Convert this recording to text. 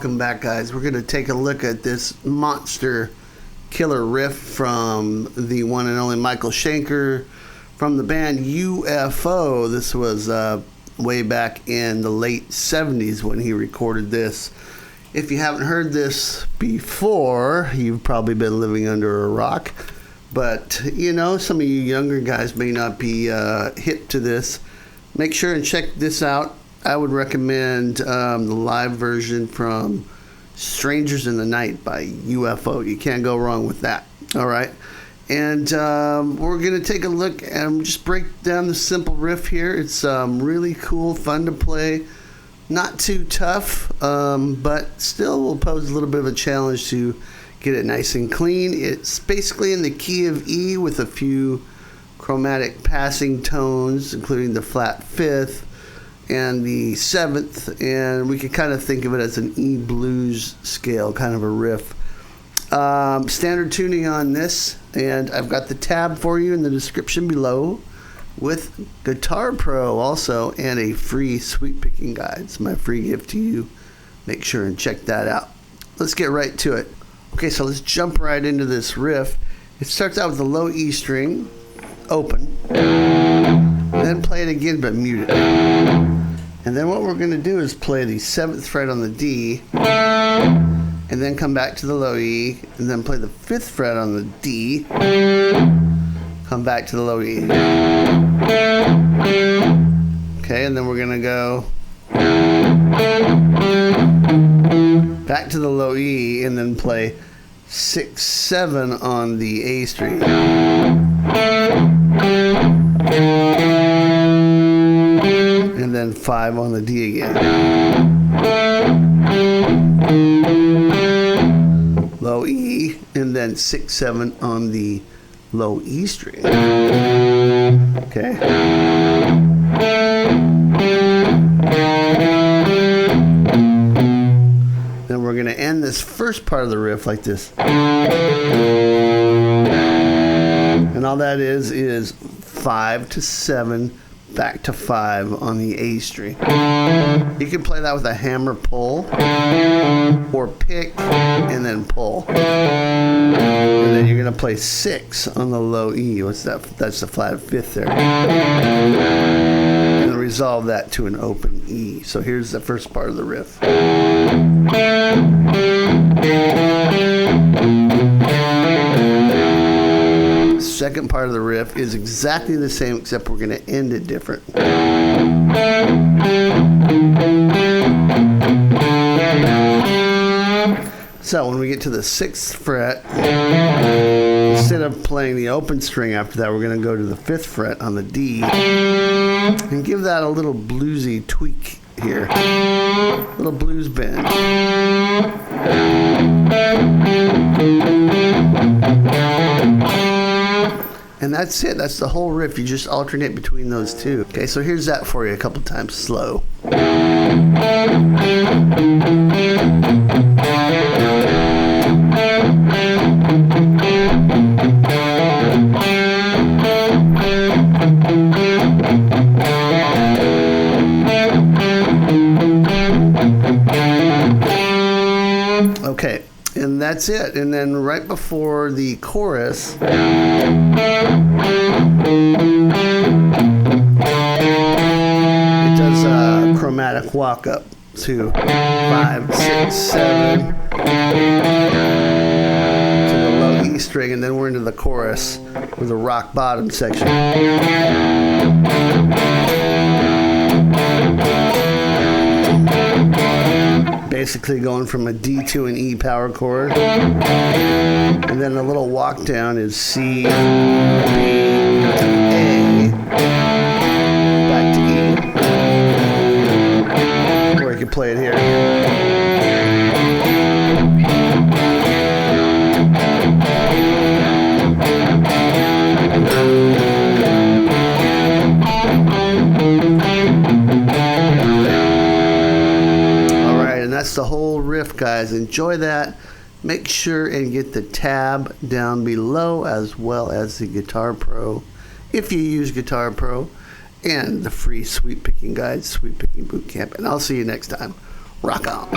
welcome back, guys. We're going to take a look at this monster killer riff from the one and only Michael Schenker from the band UFO. This was way back in the late 70s when he recorded this. If you haven't heard this before, you've probably been living under a rock. But, you know, some of you younger guys may not be hip to this. Make sure and check this out. I would recommend the live version from Strangers in the Night by UFO. You can't go wrong with that. All right. And we're going to take a look and just break down the simple riff here. It's really cool, fun to play. Not too tough, but still will pose a little bit of a challenge to get it nice and clean. It's basically in the key of E with a few chromatic passing tones, including the flat fifth and the seventh, and we could kind of think of it as an E blues scale kind of a riff. Standard tuning on this, and I've got the tab for you in the description below with Guitar Pro also, and a free sweep picking guide. It's my free gift to you. Make sure and check that out. Let's get right to it. Okay, so let's jump right into this riff. It starts out with the low E string, open, then play it again but mute it. And then what we're going to do is play the 7th fret on the D, and then come back to the low E, and then play the 5th fret on the D, come back to the low E. Okay, and then we're going to go back to the low E, and then play 6, 7 on the A string. And then 5 on the D again. Low E, and then 6, 7 on the low E string. Okay. Then we're going to end this first part of the riff like this. And all that is 5 to 7, back to 5 on the A string. You can play that with a hammer pull, or pick and then pull. And then you're going to play 6 on the low E. What's that? That's the flat 5th there. And resolve that to an open E. So here's the first part of the riff. Second part of the riff is exactly the same, except we're going to end it different. So when we get to the 6th fret, instead of playing the open string after that, we're going to go to the 5th fret on the D and give that a little bluesy tweak here, a little blues bend. And that's it. That's the whole riff. You just alternate between those two. Okay, so here's that for you a couple times slow. Okay, and that's it. And then right before the chorus, it does a chromatic walk up to 5, 6, 7 to the low E string, and then we're into the chorus with a rock bottom section. Basically going from a D to an E power chord, and then a little walk down is C, B, to A, back to E, or you can play it here. That's the whole riff, guys. Enjoy that. Make sure and get the tab down below, as well as the Guitar Pro, if you use Guitar Pro, and the free sweep picking guide, Sweep Picking Bootcamp. And I'll see you next time. Rock on.